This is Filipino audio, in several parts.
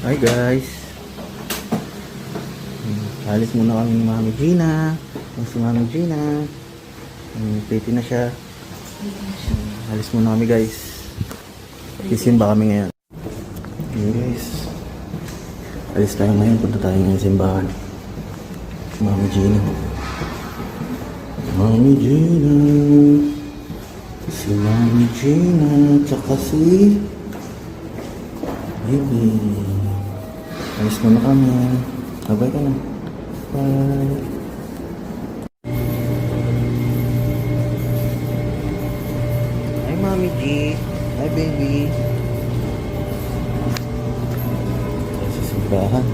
Hi guys. Alis muna kami ni Mami Gina. Yung si Mami Gina. Pretty na siya. Alis muna kami guys. Sisimba kami ngayon. Okay guys. Alis tayo ngayon. Punta tayo ngayon sa simbahan. Si Mami Gina. Mami Gina. Si Mami Gina. Tsaka si baby. Alis muna kami. Bye-bye ka na. Bye. Hi Mami G. Hi baby. Sa simbahan.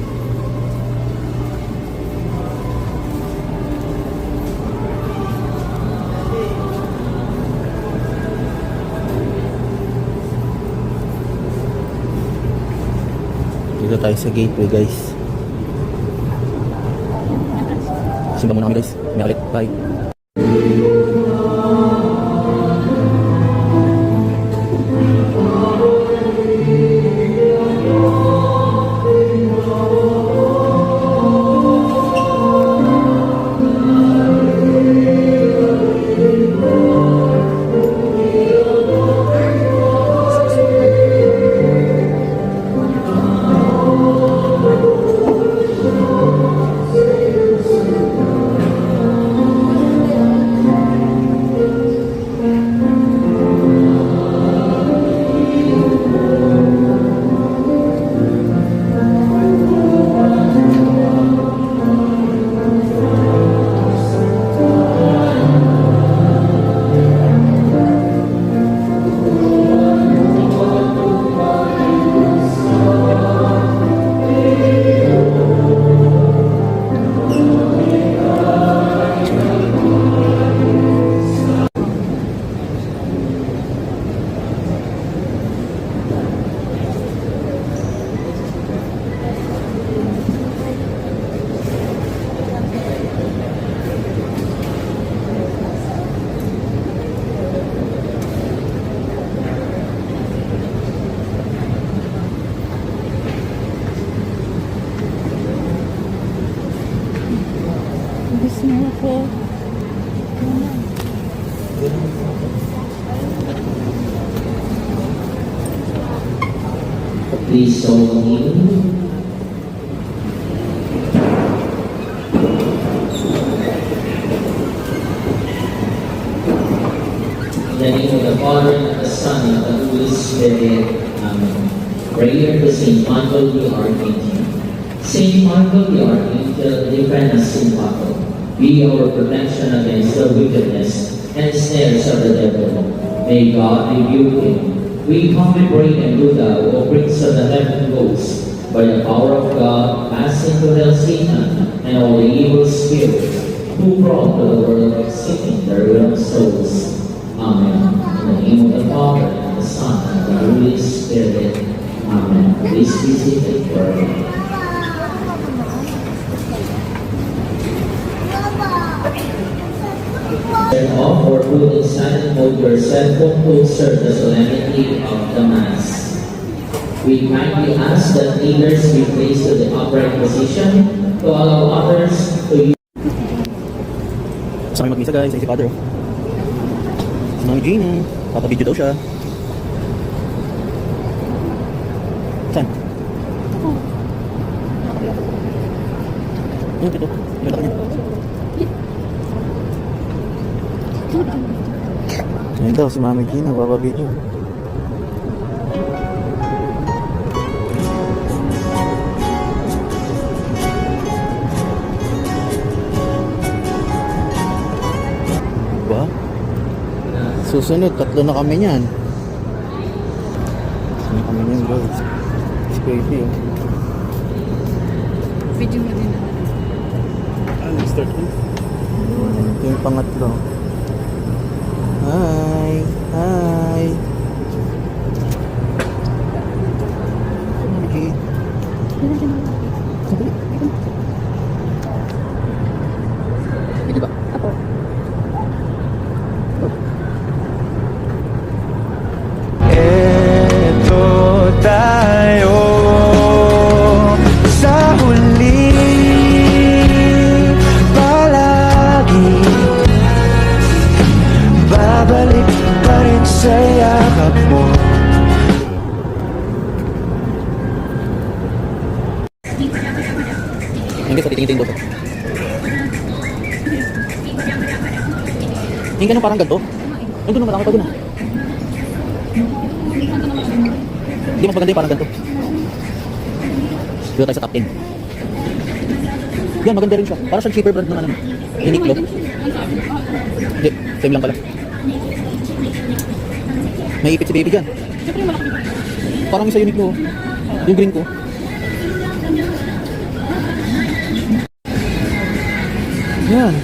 Dito tayo sa gateway guys. Simba muna kami guys. May ulit. Bye. Please join in. In the name of the Father, and of the Son, and of the Holy Spirit. Amen. Prayer to Saint Michael the Archangel. Saint Michael the Archangel, defend us in battle. Be our protection against the wickedness and snares of the devil. May God rebuke him. We humbly pray and do thou, O Prince of the heavenly hosts, by the power of God, cast into hell Satan and all the evil spirits who brought to the world seeking the ruin of souls. Amen. In the name of the Father, and the Son, and the Holy Spirit. Amen. Please be seated for a moment. Turn off or put in silent mode your cell phone to observe the solemnity of the Mass. We kindly ask that leaders be placed to the upright position to allow others to use. Sa kami mag-isa guys. Ay si Father. Si Mami Gina. Papabidyo daw siya. Saan? Ano dito? Ganda ka niya. Ayun daw si Mami Gina, papabidyo. Ba? Susunod, tatlo na kami niyan. Tatlo na kami niyan guys. It's crazy oh. Video mo din na. Ano, start mo? Ito yung pangatlo. Hi! Hi! Okay. Pwede ba? Ako. Eto tayo Babalik pa rin sa yakap mo. Hindi sa titingin ko. Yung ganun parang ganito. Yung doon malaki pa doon ah. Hindi mas maganda yung parang ganito. Dito tayo sa top 10. Yan, maganda rin siya. Para siyang cheaper brand ng ano. Uniqlo. Hindi, same lang pala. May ipit si baby dyan. Parang isa Uniqlo. Yung green ko. Yan.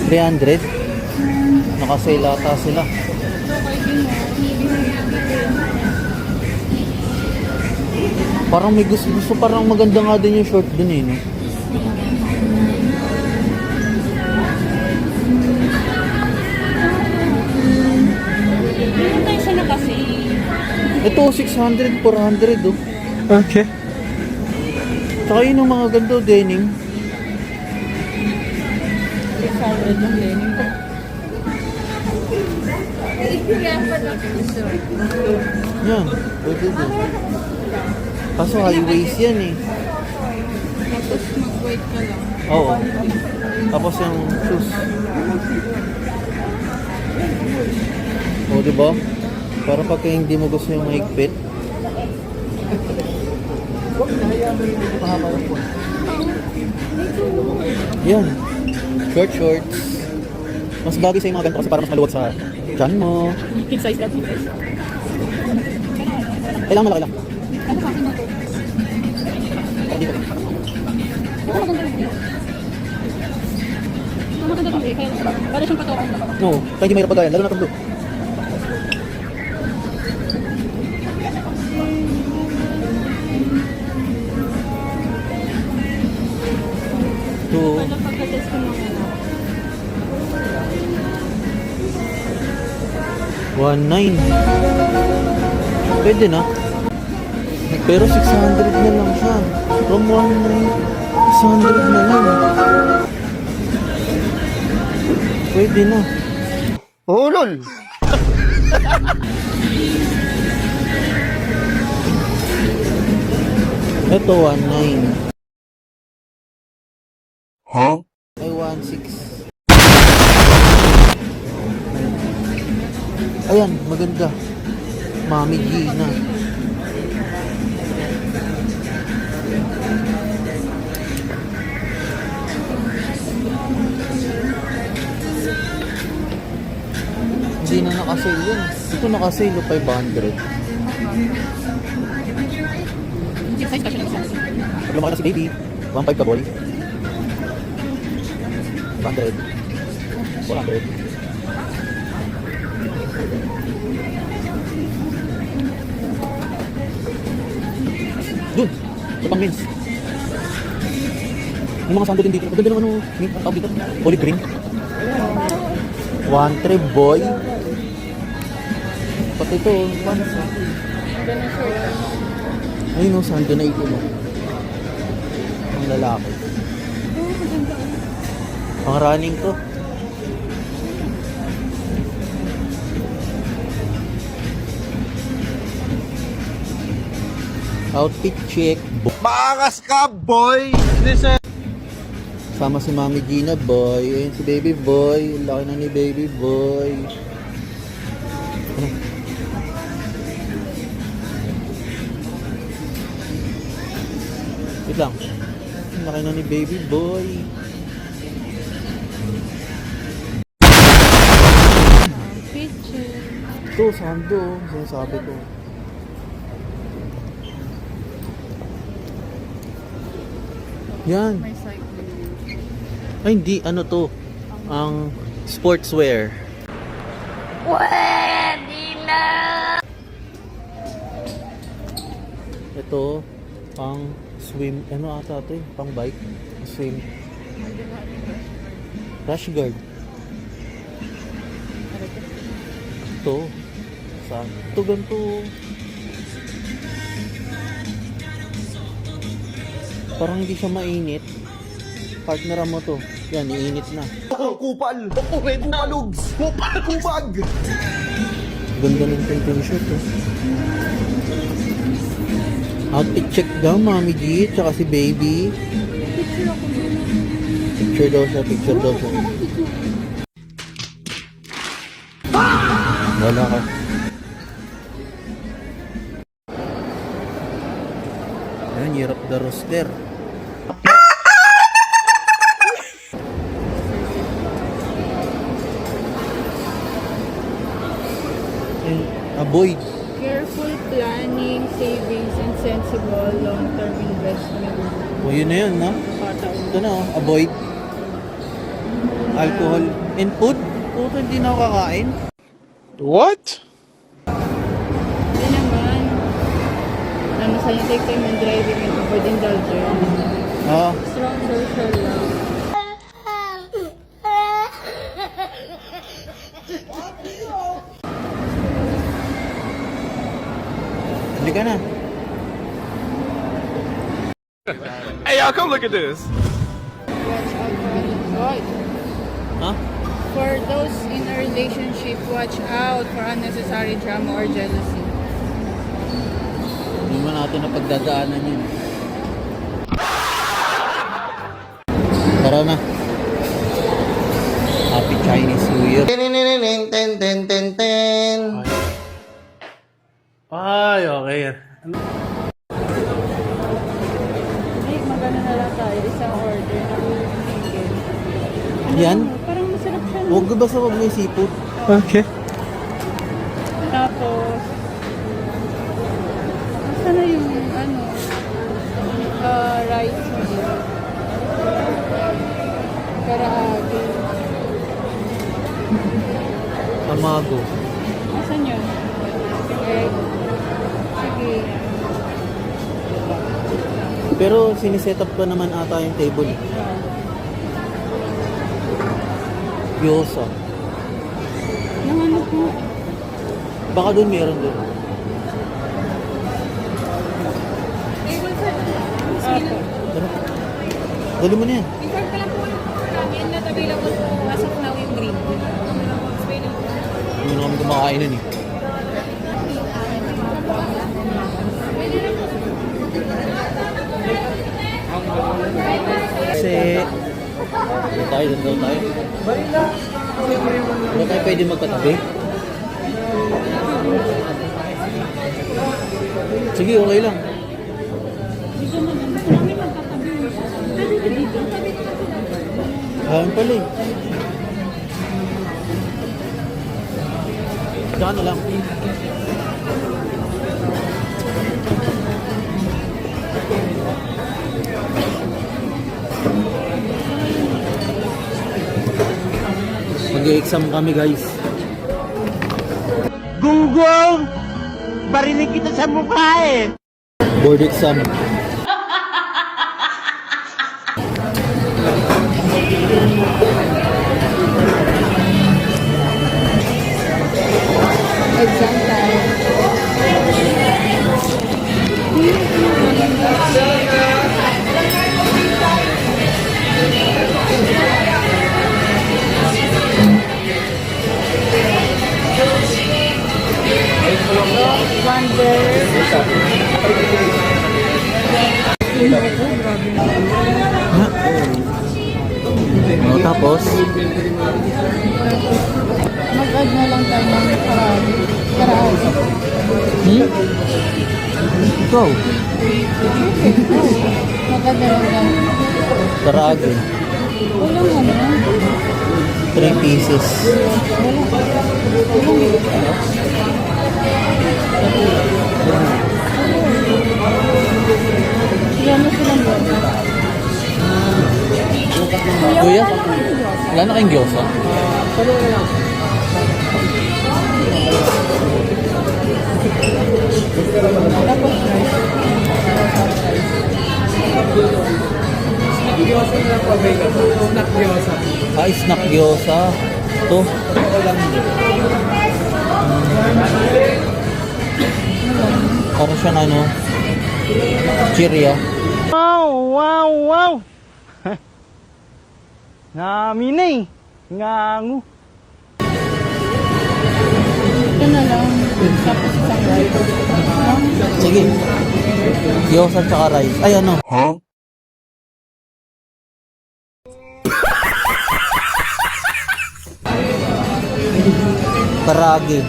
$300. Nakasale ata sila. Parang may gusto parang maganda nga din yung short dun eh, no? Meron tayo siya na kasi. Ito, 600, 400, oh. Okay. Tsaka yun yung mga ganito, denim. 600 yung denim ko. Yan, pwede din. Kaso high waist yan eh. Tapos mag-wait ka lang. Oo. Tapos yung shoes. O, diba? Para pagka hindi mo gusto yung mahigpit. Yan. Short shorts. Mas bagay sa yung mga ganito kasi para mas maluwag sa tiyan mo. Kid size ka. Kailangan malaki lang. Dito. Maganda ito eh. Para siyang patokong. No, kaya hindi mahirap pagayan. Lalo na itong blue. Ito. Para pagka-test ko mga ano. 1.9. Pwede na. Pero 600 na lang siya. From 1.9, 600 na lang. Pwede na. Oh, lol. Ito 1.9. Huh? Ay 1.6. Ayan, maganda. Mami Gina. Hindi na nakasale yun. Ito nakasale 500. Kid size ka siya ng isa. Pag lumaki na si baby, 1.5 ka boy. 100. 400. Dun! Sa pang men's. Yung mga sando din dito. Maganda naman ano, ang tawag dito. Olive green. One trip boy. Pati ito, pants. Ayun o, sando na ito. Ang lalaki. Pang running to. Outfit check. Maangas ka, boy! Listen. Sama si Mami Gina, boy. Ayun si Baby Boy. Laki na ni Baby Boy. Ano? Wait lang. Laki na ni Baby Boy. Picture. Ito, sando. Sinasabi ko. Yan. May cycling. Ay, hindi. Ano to? Ang sportswear. Ito, pang swim. Ano ata ito eh? Pang bike. Swim. Rash guard. Ito. Saan? Ito ganito. Parang hindi siya mainit. Partneran mo to. Yan, iinit na. Kupal! Kupalugs! Kupag! Ganda ng pink shirt eh. Outfit check daw, Mami G, tsaka si Baby. Picture ako dun. Picture daw siya, picture daw siya. Wala ka. Ayan, year of the rooster. And avoid. Careful planning, savings, and sensible long-term investment. O yun na yun, no? Pataon. Ito na, oh, avoid. Alcohol and food. Puto, hindi na ako kakain. What? Hindi naman. Ano sa'yo, take time and driving and avoid indulgence. Ah, Strong social love. hindi ka na. Hey, y'all, come look at this. Watch out for Ha? For those in a relationship, watch out for unnecessary drama or jealousy. Hindi mo natin na pagdadaanan yun. Tara na. Happy Chinese New Year. Ay, okay. Ay, magano na lang tayo. Isang order na single. Yan? Parang masarap siya. No? Huwag basta huwag may seafood. Okay. Tapos, sana yung rice meal. Karaage. Tamago. Asan yun? Egg. Sige. Pero siniset up pa naman ata yung table. Gyoza. Nang ano po? Baka doon meron doon. Apo. Tara. Dali mo na yan. Inform ka lang po namin na available po as of now yung green. Hindi na kami kumakain nun eh. Kasi doon tayo, doon tayo. Doon tayo pwede magkatabi. Sige, okay lang. Ayan pala eh. Diyan na lang. Mag-i-exam kami guys. Gunggong! Barinig kita sa mukha eh! Board exam. Exam time. O, tapos, Mag-add na lang tayo ng karaage. Karaage. ikaw, Mag-add na lang tayo. karage. Walang ano. 3 pieces. Yan na silang yun. Kuya, wala na kayong gyoza? Tapos rice. Ah, snack gyoza. Ito. Parang siyang ano, chirya. Wow, wow, wow. Namin eh. Ngangu. Ito na lang. Tapos isang rice. Sige. Gyoza tsaka rice. Ay, ano? Karage.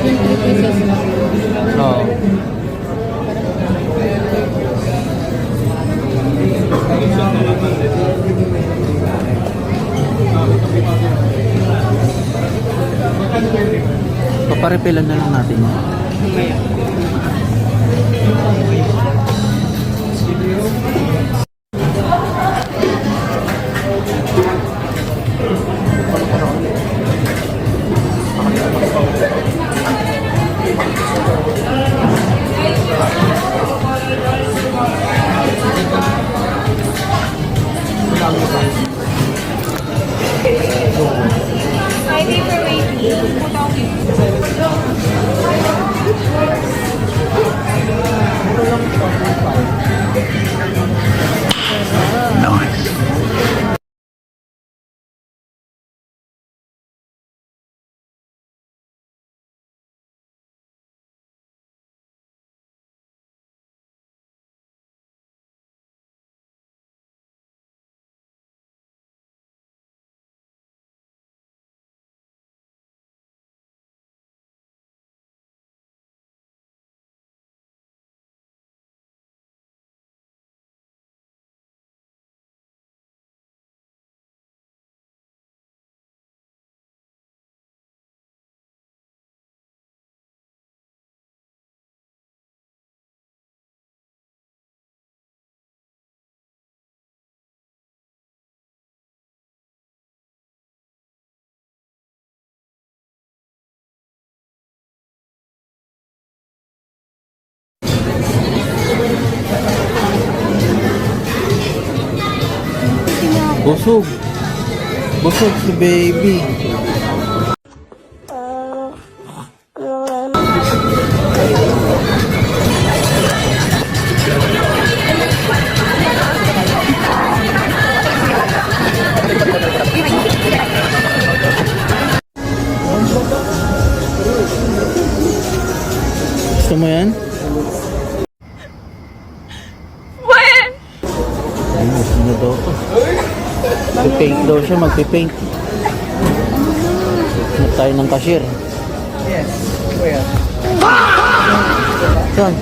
23 pieces lang. Oo. Paparepelan na lang natin. Mamaya. Friday for waiting. Busog. Busog si baby. Gusto mo yan? Ay, gusto niya daw to. Magpipaint daw siya, magpipaint. Hanap tayo ng cashier. Yes. Kuya. Saan?